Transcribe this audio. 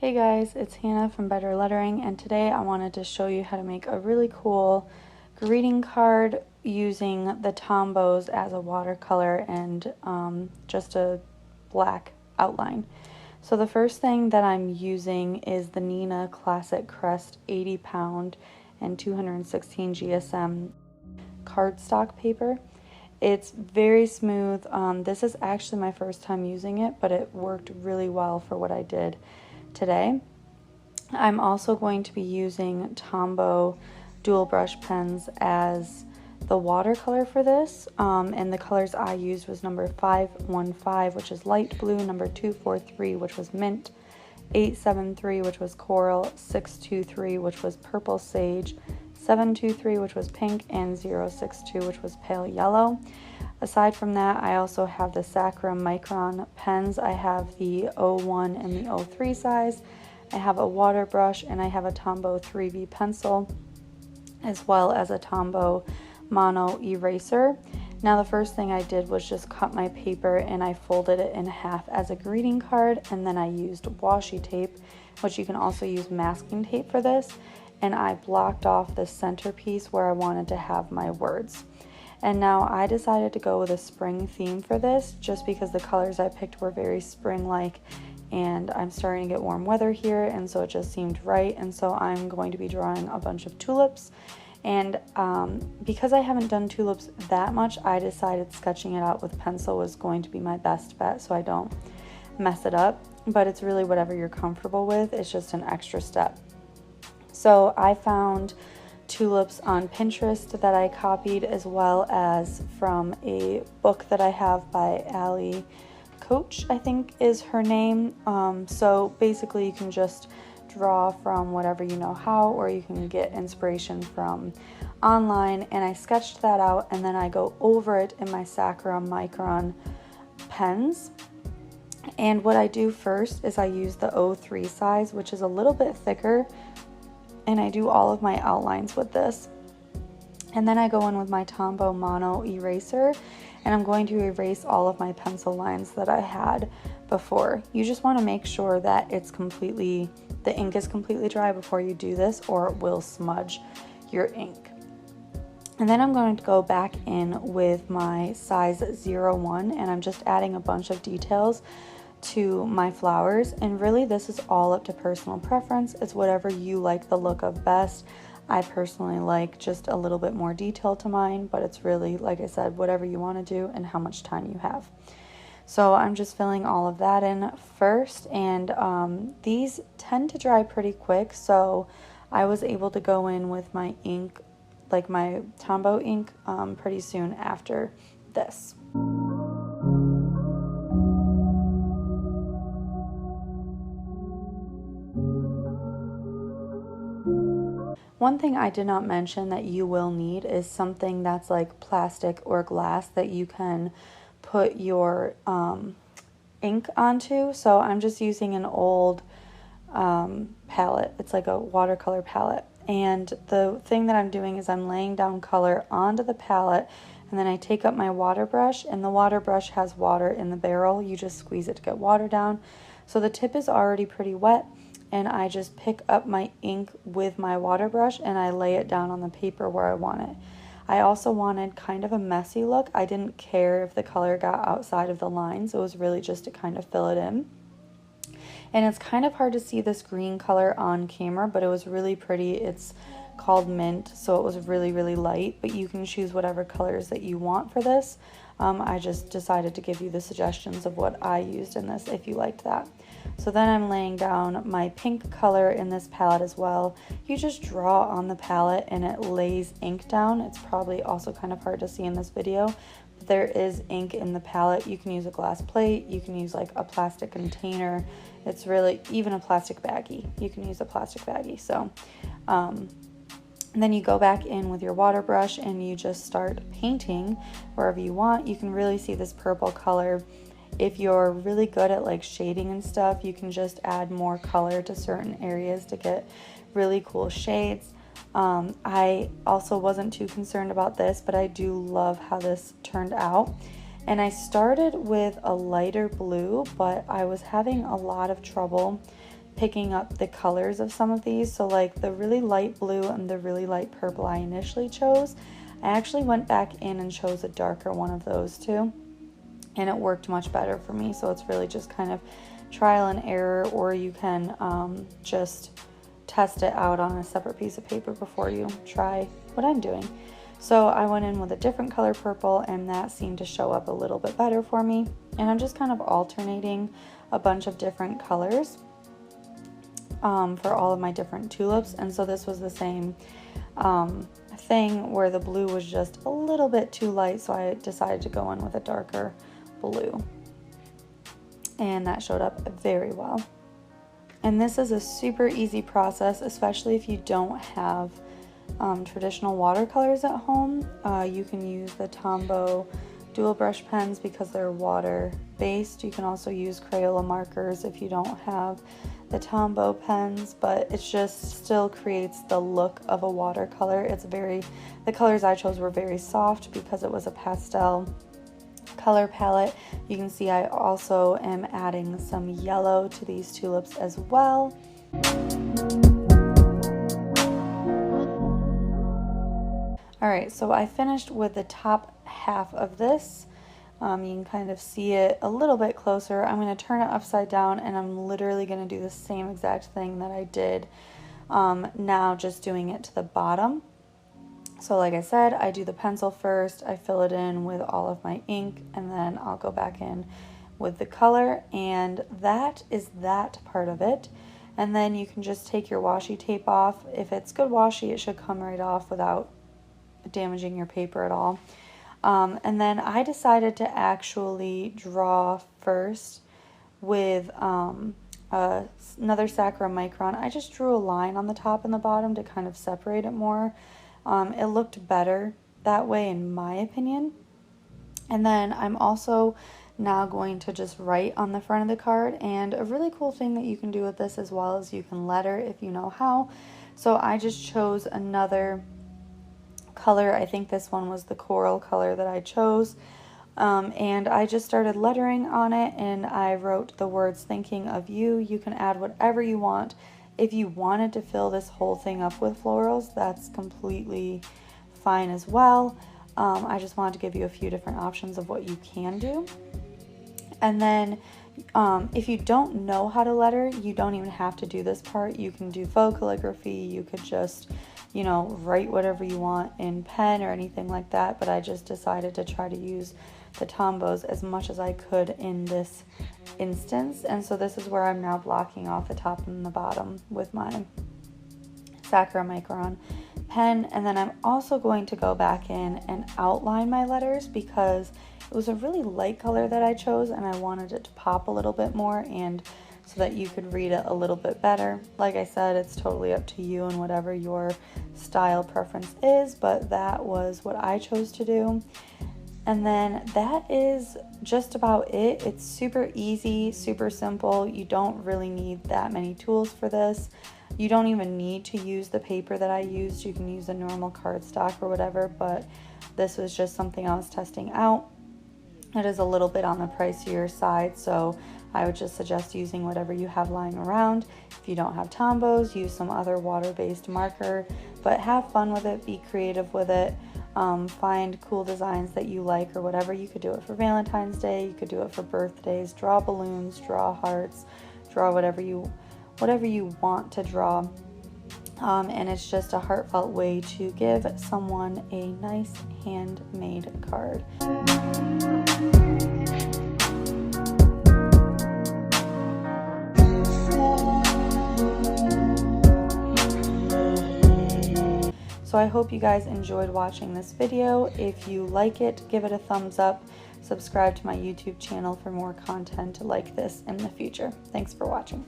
Hey guys, it's Hannah from Better Lettering, and today I wanted to show you how to make a really cool greeting card using the Tombows as a watercolor and just a black outline. So the first thing that I'm using is the Nina Classic Crest 80 pound and 216 GSM cardstock paper. It's very smooth. This is actually my first time using it, but it worked really well for what I did today. I'm also going to be using Tombow dual brush pens as the watercolor for this, and the colors I used was number 515, which is light blue, number 243, which was mint, 873, which was coral, 623, which was purple sage, 723, which was pink, and 062, which was pale yellow. Aside from that, I also have the Sakura micron pens. I have the 01 and the 03 size. I have a water brush, and I have a Tombow 3B pencil, as well as a Tombow mono eraser. Now the first thing I did was just cut my paper and I folded it in half as a greeting card, and then I used washi tape, which you can also use masking tape for this, and I blocked off the centerpiece where I wanted to have my words. And now I decided to go with a spring theme for this just because the colors I picked were very spring-like, and I'm starting to get warm weather here, and so it just seemed right. And so I'm going to be drawing a bunch of tulips, and because I haven't done tulips that much, I decided sketching it out with pencil was going to be my best bet so I don't mess it up, but it's really whatever you're comfortable with. It's just an extra step. So I found tulips on Pinterest that I copied, as well as from a book that I have by Allie Coach, I think is her name. So basically you can just draw from whatever you know how, or you can get inspiration from online, and I sketched that out, and then I go over it in my Sakura micron pens. And what I do first is I use the 03 size, which is a little bit thicker, and I do all of my outlines with this. And then I go in with my Tombow mono eraser, and I'm going to erase all of my pencil lines that I had before. You just want to make sure that the ink is completely dry before you do this, or it will smudge your ink. And then I'm going to go back in with my size 01, and I'm just adding a bunch of details to my flowers, and really this is all up to personal preference. It's whatever you like the look of best. I personally like just a little bit more detail to mine, but it's really, like I said, whatever you want to do and how much time you have. So I'm just filling all of that in first, and these tend to dry pretty quick, so I was able to go in with my ink, like my Tombow ink, pretty soon after this. One thing I did not mention that you will need is something that's like plastic or glass that you can put your ink onto. So I'm just using an old palette. It's like a watercolor palette. And the thing that I'm doing is I'm laying down color onto the palette, and then I take up my water brush, and the water brush has water in the barrel. You just squeeze it to get water down. So the tip is already pretty wet, and I just pick up my ink with my water brush and I lay it down on the paper where I want it. I also wanted kind of a messy look. I didn't care if the color got outside of the lines. It was really just to kind of fill it in. And it's kind of hard to see this green color on camera, but it was really pretty. It's called mint, so it was really, really light, but you can choose whatever colors that you want for this. I just decided to give you the suggestions of what I used in this if you liked that. So then I'm laying down my pink color in this palette as well. You just draw on the palette and it lays ink down. It's probably also kind of hard to see in this video, but there is ink in the palette. You can use a glass plate, you can use like a plastic container. It's really, even a plastic baggie. You can use a plastic baggie. So and then you go back in with your water brush and you just start painting wherever you want. You can really see this purple color. If you're really good at like shading and stuff, you can just add more color to certain areas to get really cool shades. I also wasn't too concerned about this, but I do love how this turned out. And I started with a lighter blue, but I was having a lot of trouble picking up the colors of some of these. So like the really light blue and the really light purple I initially chose, I actually went back in and chose a darker one of those two, and it worked much better for me. So it's really just kind of trial and error, or you can just test it out on a separate piece of paper before you try what I'm doing. So I went in with a different color purple, and that seemed to show up a little bit better for me. And I'm just kind of alternating a bunch of different colors for all of my different tulips. And so this was the same thing where the blue was just a little bit too light, so I decided to go in with a darker blue. And that showed up very well. And this is a super easy process, especially if you don't have traditional watercolors at home. You can use the Tombow dual brush pens because they're water based. You can also use Crayola markers if you don't have the Tombow pens, but it just still creates the look of a watercolor. The colors I chose were very soft because it was a pastel color palette. You can see I also am adding some yellow to these tulips as well. Alright, so I finished with the top half of this. You can kind of see it a little bit closer. I'm going to turn it upside down, and I'm literally going to do the same exact thing that I did now, just doing it to the bottom. So like I said, I do the pencil first, I fill it in with all of my ink, and then I'll go back in with the color, and that is that part of it. And then you can just take your washi tape off. If it's good washi, it should come right off without damaging your paper at all. And then I decided to actually draw first with another sakura micron. I just drew a line on the top and the bottom to kind of separate it more. It looked better that way in my opinion. And then I'm also now going to just write on the front of the card, and a really cool thing that you can do with this as well is you can letter if you know how. So I just chose another color. I think this one was the coral color that I chose, and I just started lettering on it, and I wrote the words "thinking of you." You can add whatever you want. If you wanted to fill this whole thing up with florals, that's completely fine as well. I just wanted to give you a few different options of what you can do. And then if you don't know how to letter, you don't even have to do this part. You can do faux calligraphy. You could just, you know, write whatever you want in pen or anything like that. But I just decided to try to use the Tombows as much as I could in this instance. And so this is where I'm now blocking off the top and the bottom with my Sakura Micron pen. And then I'm also going to go back in and outline my letters because it was a really light color that I chose, and I wanted it to pop a little bit more, and so that you could read it a little bit better. Like I said, it's totally up to you and whatever your style preference is, but that was what I chose to do. And then that is just about it. It's super easy, super simple. You don't really need that many tools for this. You don't even need to use the paper that I used. You can use a normal cardstock or whatever, but this was just something I was testing out. It is a little bit on the pricier side, so I would just suggest using whatever you have lying around. If you don't have Tombows, use some other water-based marker, but have fun with it, be creative with it. Find cool designs that you like or whatever. You could do it for Valentine's Day, you could do it for birthdays, draw balloons, draw hearts, draw whatever you want to draw. And it's just a heartfelt way to give someone a nice handmade card. So I hope you guys enjoyed watching this video. If you like it, give it a thumbs up. Subscribe to my YouTube channel for more content like this in the future. Thanks for watching.